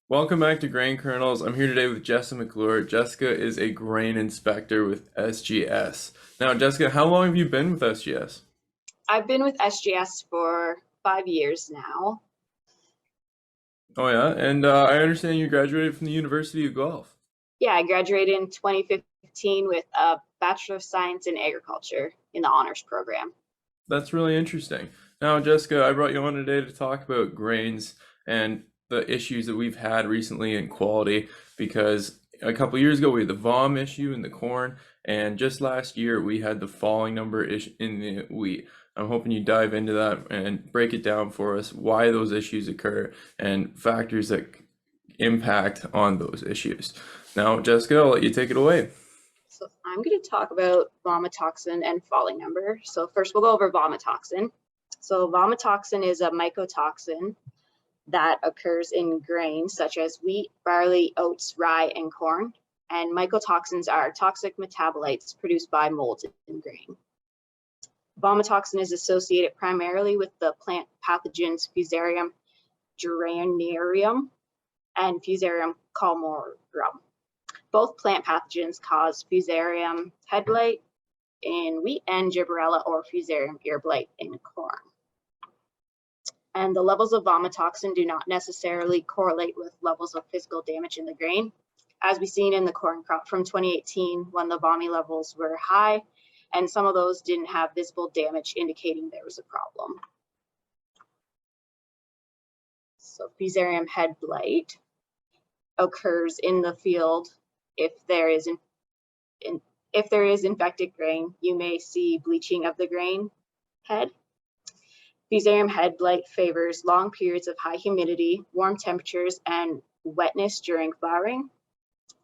Welcome back to Grain Kernels. I'm here today with Jessica McClure. Jessica is a grain inspector with SGS. Now, Jessica, how long have you been with SGS? I've been with SGS for 5 years now. Oh yeah, and I understand you graduated from the University of Guelph. Yeah, I graduated in 2015 with a Bachelor of Science in Agriculture in the honors program. That's really interesting. Now, Jessica, I brought you on today to talk about grains and the issues that we've had recently in quality because a couple years ago we had the VOM issue in the corn, and just last year we had the falling number issue in the wheat. I'm hoping you dive into that and break it down for us why those issues occur and factors that impact on those issues. Now, Jessica, I'll let you take it away. So I'm going to talk about vomitoxin and falling number. So first we'll go over vomitoxin. So vomitoxin is a mycotoxin that occurs in grains such as wheat, barley, oats, rye, and corn. And mycotoxins are toxic metabolites produced by molds in grain. Vomitoxin is associated primarily with the plant pathogens Fusarium geranium and Fusarium calmorum. Both plant pathogens cause Fusarium head blight in wheat and Gibberella or Fusarium ear blight in corn. And the levels of vomitoxin do not necessarily correlate with levels of physical damage in the grain, as we've seen in the corn crop from 2018 when the VOMI levels were high, and some of those didn't have visible damage indicating there was a problem. So Fusarium head blight occurs in the field if there is infected grain. You may see bleaching of the grain head. Fusarium head blight favors long periods of high humidity, warm temperatures, and wetness during flowering.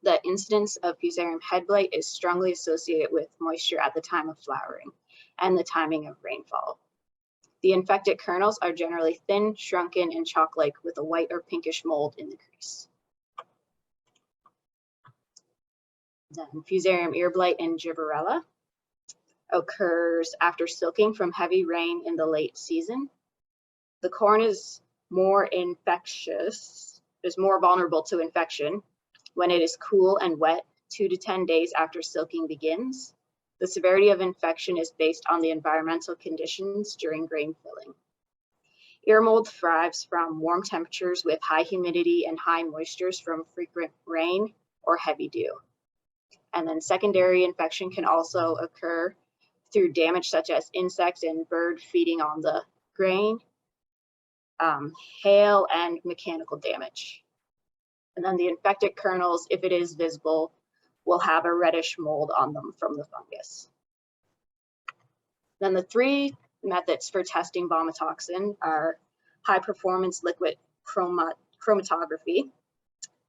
The incidence of Fusarium head blight is strongly associated with moisture at the time of flowering and the timing of rainfall. The infected kernels are generally thin, shrunken, and chalk-like with a white or pinkish mold in the crease. Then Fusarium ear blight and Gibberella occurs after silking from heavy rain in the late season. The corn is more infectious, is more vulnerable to infection when it is cool and wet 2 to 10 days after silking begins. The severity of infection is based on the environmental conditions during grain filling. Ear mold thrives from warm temperatures with high humidity and high moistures from frequent rain or heavy dew. And then secondary infection can also occur through damage such as insects and bird feeding on the grain, hail, and mechanical damage. And then the infected kernels, if it is visible, will have a reddish mold on them from the fungus. Then the three methods for testing vomitoxin are high performance liquid chromatography,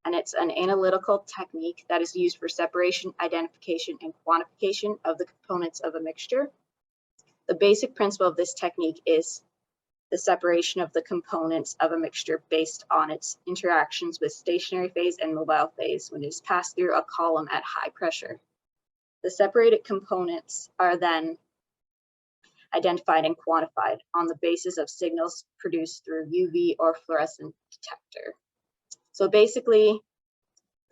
and it's an analytical technique that is used for separation, identification, and quantification of the components of a mixture. The basic principle of this technique is the separation of the components of a mixture based on its interactions with stationary phase and mobile phase when it is passed through a column at high pressure. The separated components are then identified and quantified on the basis of signals produced through UV or fluorescent detector. So basically,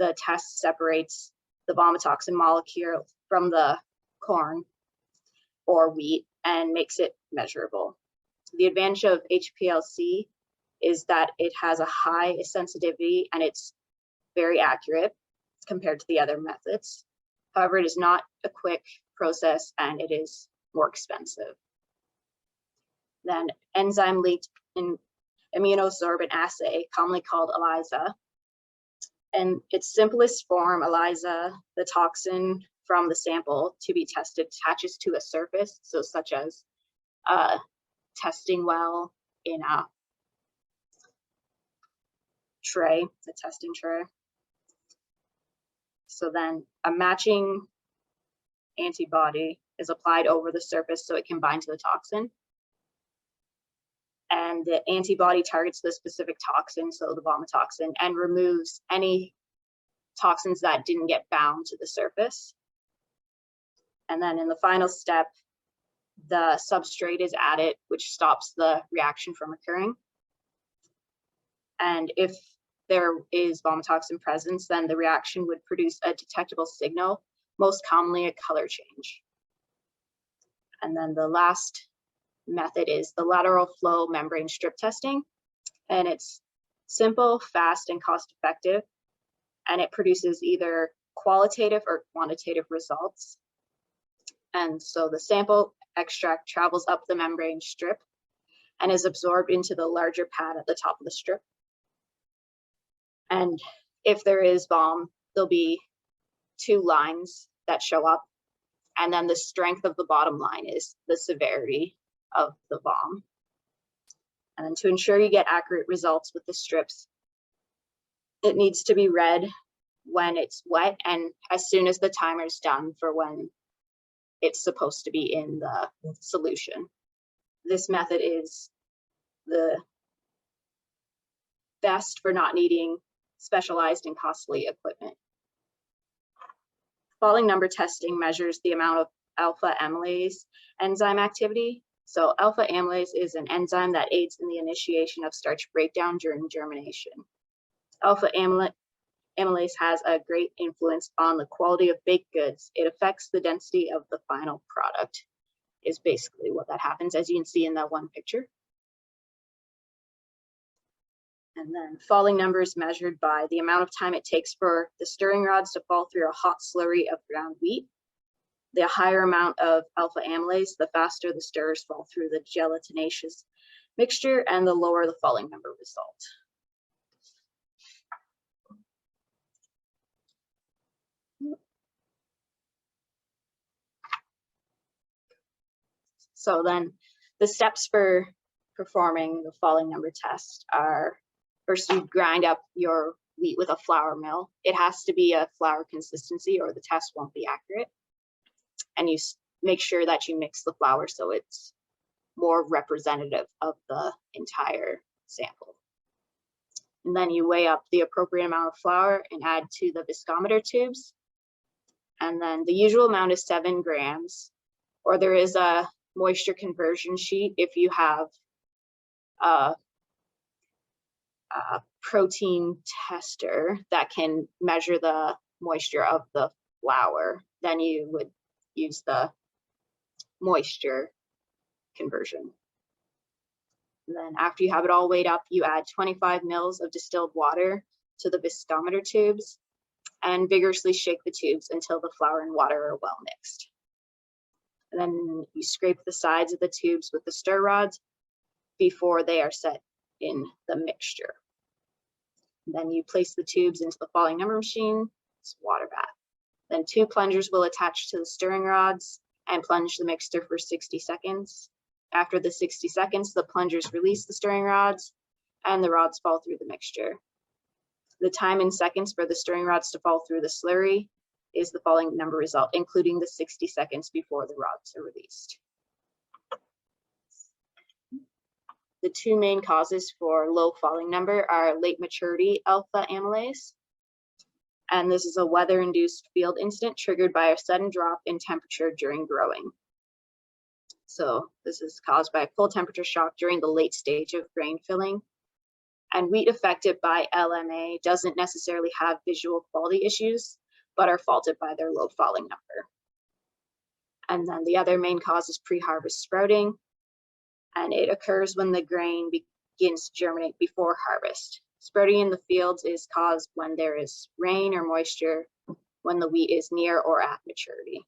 the test separates the vomitoxin molecule from the corn or wheat and makes it measurable. The advantage of HPLC is that it has a high sensitivity and it's very accurate compared to the other methods. However, it is not a quick process and it is more expensive. Then enzyme leaked in immunosorbent assay, commonly called ELISA. In its simplest form, ELISA, the toxin from the sample to be tested attaches to a surface, so such as a testing well in a tray, a testing tray. So then a matching antibody is applied over the surface so it can bind to the toxin. And the antibody targets the specific toxin, so the vomitoxin, and removes any toxins that didn't get bound to the surface. And then in the final step, the substrate is added, which stops the reaction from occurring. And if there is vomitoxin presence, then the reaction would produce a detectable signal, most commonly a color change. And then the last method is the lateral flow membrane strip testing. And it's simple, fast, and cost-effective. And it produces either qualitative or quantitative results. And so the sample extract travels up the membrane strip and is absorbed into the larger pad at the top of the strip. And if there is vom, there'll be 2 lines that show up. And then the strength of the bottom line is the severity of the vom. And then to ensure you get accurate results with the strips, it needs to be read when it's wet and as soon as the timer's done for when it's supposed to be in the solution. This method is the best for not needing specialized and costly equipment. Falling number testing measures the amount of alpha amylase enzyme activity. So alpha amylase is an enzyme that aids in the initiation of starch breakdown during germination. Alpha amylase has a great influence on the quality of baked goods. It affects the density of the final product, is basically what that happens, as you can see in that one picture. And then falling numbers measured by the amount of time it takes for the stirring rods to fall through a hot slurry of ground wheat. The higher amount of alpha amylase, the faster the stirrers fall through the gelatinaceous mixture, and the lower the falling number result. So then the steps for performing the falling number test are, first you grind up your wheat with a flour mill. It has to be a flour consistency or the test won't be accurate. And you make sure that you mix the flour so it's more representative of the entire sample. And then you weigh up the appropriate amount of flour and add to the viscometer tubes. And then the usual amount is 7 grams, or there is a moisture conversion sheet if you have a protein tester that can measure the moisture of the flour. Then you would use the moisture conversion. And then after you have it all weighed up, you add 25 mils of distilled water to the viscometer tubes and vigorously shake the tubes until the flour and water are well mixed. And then you scrape the sides of the tubes with the stir rods before they are set in the mixture. And then you place the tubes into the falling number machine, it's water bath. Then 2 plungers will attach to the stirring rods and plunge the mixture for 60 seconds. After the 60 seconds, the plungers release the stirring rods and the rods fall through the mixture. The time in seconds for the stirring rods to fall through the slurry is the falling number result, including the 60 seconds before the rods are released. The 2 main causes for low falling number are late maturity alpha amylase, and this is a weather-induced field incident triggered by a sudden drop in temperature during growing. So this is caused by a full temperature shock during the late stage of grain filling. And wheat affected by LMA doesn't necessarily have visual quality issues, but are faulted by their low falling number. And then the other main cause is pre-harvest sprouting, and it occurs when the grain begins to germinate before harvest. Sprouting in the fields is caused when there is rain or moisture, when the wheat is near or at maturity.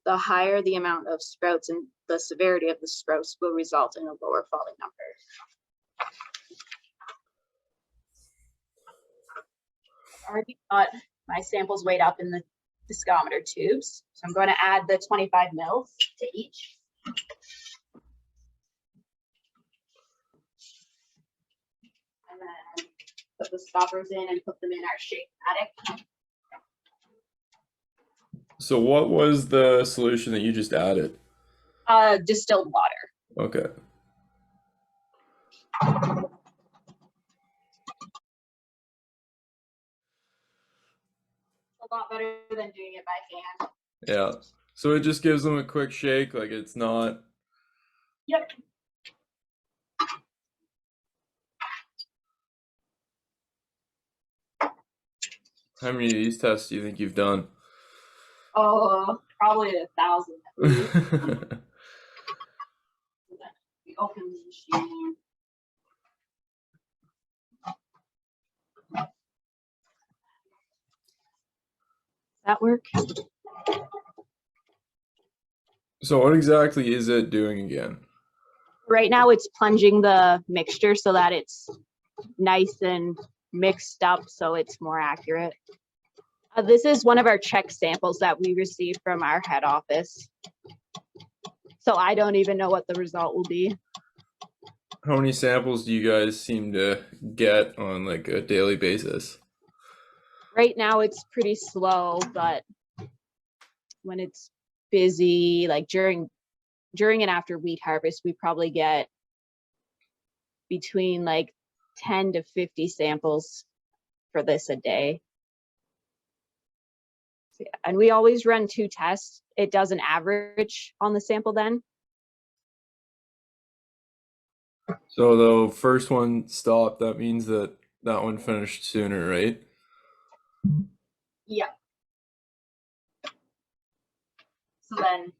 The higher the amount of sprouts and the severity of the sprouts will result in a lower falling number. I've already got my samples weighed up in the viscometer tubes. So I'm going to add the 25 mils to each. And then put the stoppers in and put them in our shake attic. So what was the solution that you just added? Distilled water. Okay. A lot better than doing it by hand. Yeah. So it just gives them a quick shake, like it's not. Yep. How many of these tests do you think you've done? Oh, probably 1,000 at least. We open the machine. That work? So what exactly is it doing again? Right now it's plunging the mixture so that it's nice and mixed up so it's more accurate. This is one of our check samples that we received from our head office. So I don't even know what the result will be. How many samples do you guys seem to get on like a daily basis? Right now it's pretty slow, but when it's busy, like during and after wheat harvest, we probably get between like 10 to 50 samples for this a day. And we always run 2 tests. It does an average on the sample then. So the first one stopped, that means that that one finished sooner, right? Yeah. So then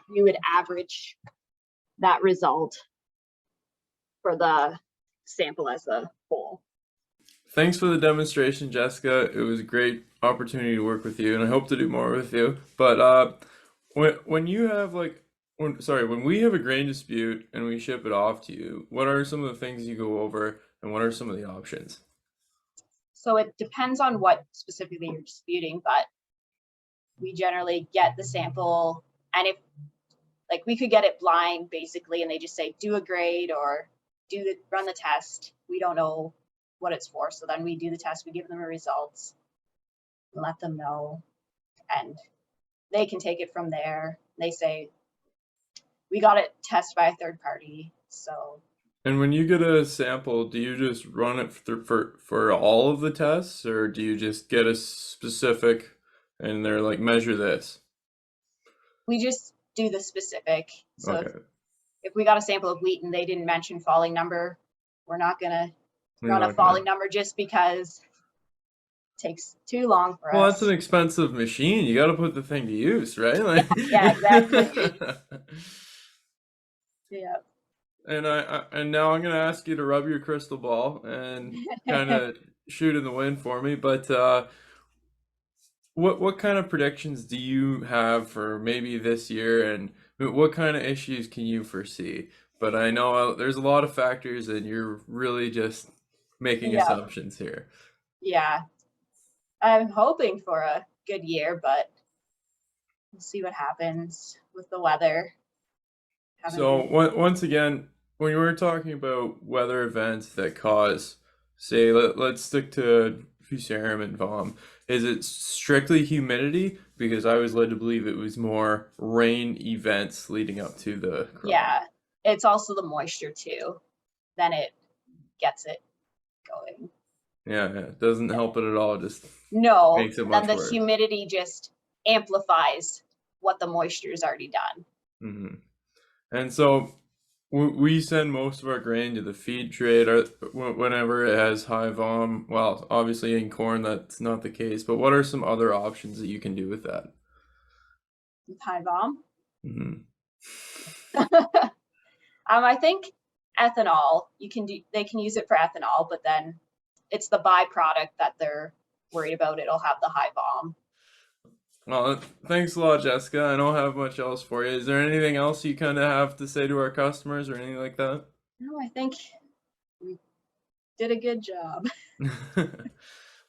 we would average that result for the sample as a whole. Thanks for the demonstration, Jessica. It was a great opportunity to work with you, and I hope to do more with you. But when you have when we have a grain dispute and we ship it off to you, what are some of the things you go over, and what are some of the options? So it depends on what specifically you're disputing, but we generally get the sample, and if like we could get it blind basically, and they just say do a grade or run the test. We don't know what it's for, so then we do the test. We give them the results, let them know, and they can take it from there. They say we got it tested by a third party, so. And when you get a sample, do you just run it for all of the tests, or do you just get a specific and they're like measure this? We just do the specific. So Okay. if we got a sample of wheat and they didn't mention falling number, we're not gonna You're run a not gonna. falling number just because it takes too long for Well, that's an us. expensive machine. You got to put the thing to use, right? Like. Yeah, exactly. Yeah. And now I'm gonna ask you to rub your crystal ball and kind of shoot in the wind for me. But what kind of predictions do you have for maybe this year, and what kind of issues can you foresee? But I know there's a lot of factors, and you're really just making Yeah. assumptions here. Yeah. I'm hoping for a good year, but we'll see what happens with the weather. Haven't So been. once again, when you were talking about weather events that cause, say, let's stick to Fusarium and Vom, is it strictly humidity? Because I was led to believe it was more rain events leading up to the crop. Yeah. It's also the moisture too. Then it gets it going. Yeah, it doesn't help it at all. It just No, makes it then much the worse. humidity just amplifies what the moisture's already done. Hmm. And so we send most of our grain to the feed trade whenever it has high vom. Well, obviously in corn that's not the case, but what are some other options that you can do with that? With high vom. Hmm. I think ethanol, they can use it for ethanol, but then it's the byproduct that they're worried about. It'll have the high vom. Well, thanks a lot, Jessica. I don't have much else for you. Is there anything else you kind of have to say to our customers or anything like that? No, I think we did a good job.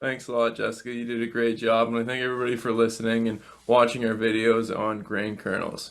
Thanks a lot, Jessica. You did a great job, and I thank everybody for listening and watching our videos on grain kernels.